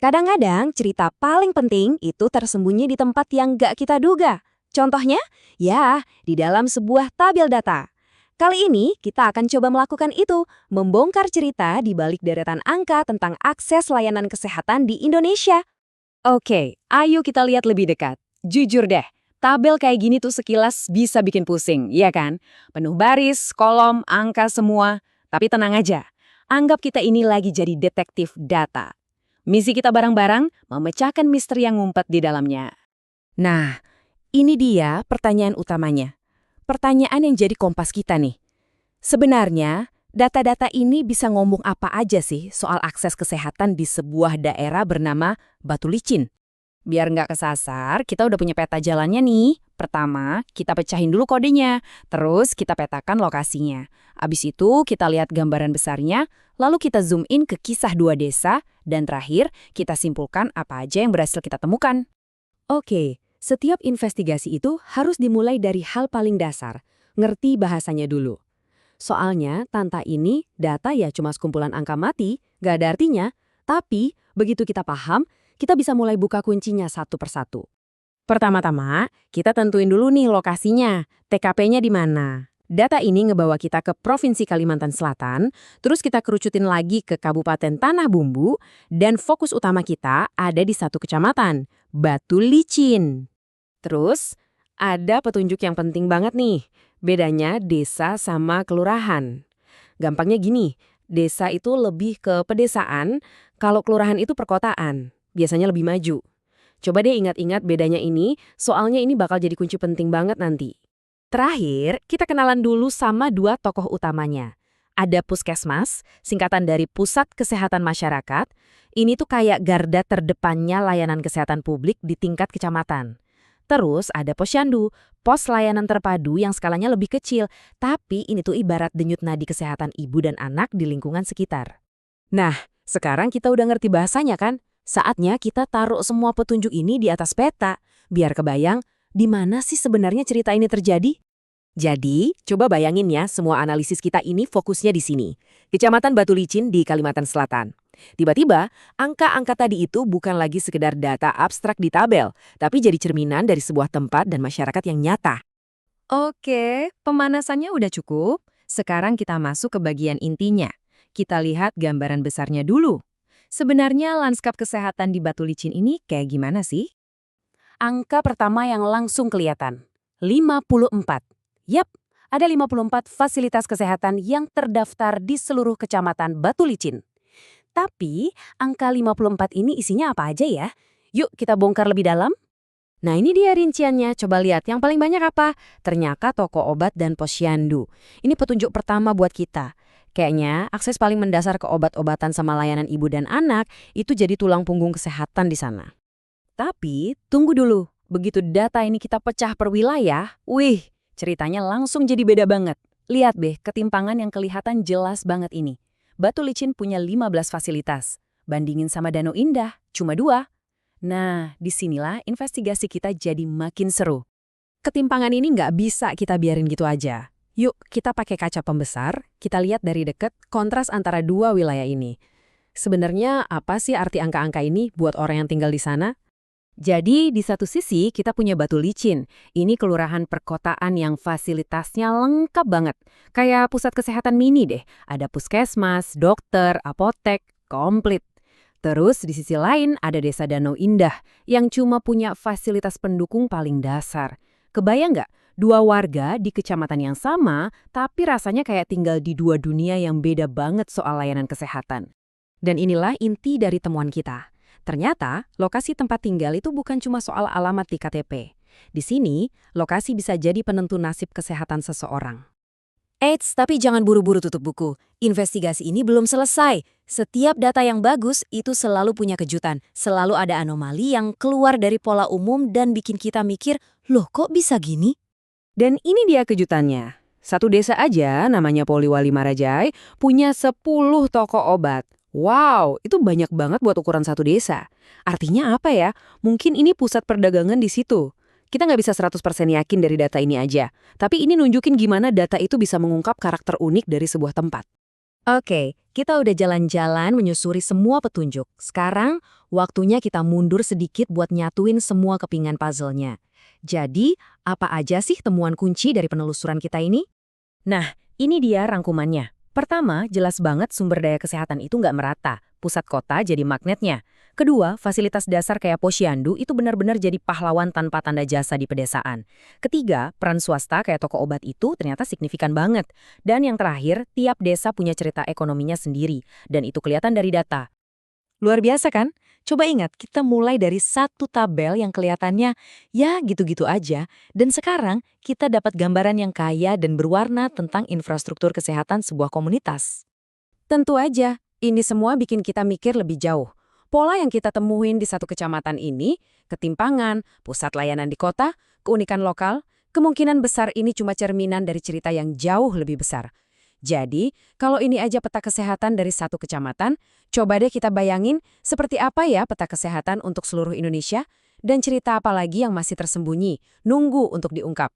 Kadang-kadang cerita paling penting itu tersembunyi di tempat yang gak kita duga. Contohnya, ya, di dalam sebuah tabel data. Kali ini kita akan coba melakukan itu, membongkar cerita di balik deretan angka tentang akses layanan kesehatan di Indonesia. Oke, ayo kita lihat lebih dekat. Jujur deh, tabel kayak gini tuh sekilas bisa bikin pusing, iya kan? Penuh baris, kolom, angka semua. Tapi tenang aja, anggap kita ini lagi jadi detektif data. Misi kita bareng-bareng memecahkan misteri yang ngumpet di dalamnya. Nah, ini dia pertanyaan utamanya. Pertanyaan yang jadi kompas kita nih. Sebenarnya, data-data ini bisa ngomong apa aja sih soal akses kesehatan di sebuah daerah bernama Batu Licin? Biar nggak kesasar, kita udah punya peta jalannya nih. Pertama, kita pecahin dulu kodenya, terus kita petakan lokasinya. Abis itu, kita lihat gambaran besarnya, lalu kita zoom in ke kisah dua desa, dan terakhir, kita simpulkan apa aja yang berhasil kita temukan. Oke, setiap investigasi itu harus dimulai dari hal paling dasar, ngerti bahasanya dulu. Soalnya, tanpa ini, data ya cuma sekumpulan angka mati, gak ada artinya. Tapi, begitu kita paham, kita bisa mulai buka kuncinya satu persatu. Pertama-tama, kita tentuin dulu nih lokasinya, TKP-nya di mana. Data ini ngebawa kita ke Provinsi Kalimantan Selatan, terus kita kerucutin lagi ke Kabupaten Tanah Bumbu, dan fokus utama kita ada di satu kecamatan, Batu Licin. Terus, ada petunjuk yang penting banget nih, bedanya desa sama kelurahan. Gampangnya gini, desa itu lebih ke pedesaan, kalau kelurahan itu perkotaan, biasanya lebih maju. Coba deh ingat-ingat bedanya ini, soalnya ini bakal jadi kunci penting banget nanti. Terakhir, kita kenalan dulu sama dua tokoh utamanya. Ada Puskesmas, singkatan dari Pusat Kesehatan Masyarakat. Ini tuh kayak garda terdepannya layanan kesehatan publik di tingkat kecamatan. Terus ada Posyandu, pos layanan terpadu yang skalanya lebih kecil, tapi ini tuh ibarat denyut nadi kesehatan ibu dan anak di lingkungan sekitar. Nah, sekarang kita udah ngerti bahasanya kan? Saatnya kita taruh semua petunjuk ini di atas peta, biar kebayang di mana sih sebenarnya cerita ini terjadi. Jadi, coba bayangin ya, semua analisis kita ini fokusnya di sini. Kecamatan Batu Licin di Kalimantan Selatan. Tiba-tiba, angka-angka tadi itu bukan lagi sekedar data abstrak di tabel, tapi jadi cerminan dari sebuah tempat dan masyarakat yang nyata. Oke, pemanasannya udah cukup. Sekarang kita masuk ke bagian intinya. Kita lihat gambaran besarnya dulu. Sebenarnya lanskap kesehatan di Batu Licin ini kayak gimana sih? Angka pertama yang langsung kelihatan, 54. Yap, ada 54 fasilitas kesehatan yang terdaftar di seluruh kecamatan Batu Licin. Tapi, angka 54 ini isinya apa aja ya? Yuk kita bongkar lebih dalam. Nah ini dia rinciannya, coba lihat yang paling banyak apa? Ternyata toko obat dan posyandu. Ini petunjuk pertama buat kita. Kayaknya akses paling mendasar ke obat-obatan sama layanan ibu dan anak itu jadi tulang punggung kesehatan di sana. Tapi, tunggu dulu. Begitu data ini kita pecah per wilayah, wih, ceritanya langsung jadi beda banget. Lihat deh, ketimpangan yang kelihatan jelas banget ini. Batu Licin punya 15 fasilitas. Bandingin sama Danau Indah, cuma 2. Nah, disinilah investigasi kita jadi makin seru. Ketimpangan ini nggak bisa kita biarin gitu aja. Yuk, kita pakai kaca pembesar, kita lihat dari deket kontras antara dua wilayah ini. Sebenarnya apa sih arti angka-angka ini buat orang yang tinggal di sana? Jadi, di satu sisi kita punya Batu Licin. Ini kelurahan perkotaan yang fasilitasnya lengkap banget. Kayak pusat kesehatan mini deh. Ada puskesmas, dokter, apotek, komplit. Terus di sisi lain ada desa Danau Indah yang cuma punya fasilitas pendukung paling dasar. Kebayang nggak? Dua warga di kecamatan yang sama, tapi rasanya kayak tinggal di dua dunia yang beda banget soal layanan kesehatan. Dan inilah inti dari temuan kita. Ternyata, lokasi tempat tinggal itu bukan cuma soal alamat di KTP. Di sini, lokasi bisa jadi penentu nasib kesehatan seseorang. Eits, tapi jangan buru-buru tutup buku. Investigasi ini belum selesai. Setiap data yang bagus itu selalu punya kejutan. Selalu ada anomali yang keluar dari pola umum dan bikin kita mikir, loh kok bisa gini? Dan ini dia kejutannya. Satu desa aja, namanya Poliwali Marajai, punya 10 toko obat. Wow, itu banyak banget buat ukuran satu desa. Artinya apa ya? Mungkin ini pusat perdagangan di situ. Kita nggak bisa 100% yakin dari data ini aja. Tapi ini nunjukin gimana data itu bisa mengungkap karakter unik dari sebuah tempat. Oke, kita udah jalan-jalan menyusuri semua petunjuk. Sekarang, waktunya kita mundur sedikit buat nyatuin semua kepingan puzzle-nya. Jadi, apa aja sih temuan kunci dari penelusuran kita ini? Nah, ini dia rangkumannya. Pertama, jelas banget sumber daya kesehatan itu nggak merata. Pusat kota jadi magnetnya. Kedua, fasilitas dasar kayak posyandu itu benar-benar jadi pahlawan tanpa tanda jasa di pedesaan. Ketiga, peran swasta kayak toko obat itu ternyata signifikan banget. Dan yang terakhir, tiap desa punya cerita ekonominya sendiri. Dan itu kelihatan dari data. Luar biasa kan? Coba ingat, kita mulai dari satu tabel yang kelihatannya ya gitu-gitu aja, dan sekarang kita dapat gambaran yang kaya dan berwarna tentang infrastruktur kesehatan sebuah komunitas. Tentu aja, ini semua bikin kita mikir lebih jauh. Pola yang kita temuin di satu kecamatan ini, ketimpangan, pusat layanan di kota, keunikan lokal, kemungkinan besar ini cuma cerminan dari cerita yang jauh lebih besar. Jadi, kalau ini aja peta kesehatan dari satu kecamatan, coba deh kita bayangin seperti apa ya peta kesehatan untuk seluruh Indonesia, dan cerita apa lagi yang masih tersembunyi, nunggu untuk diungkap.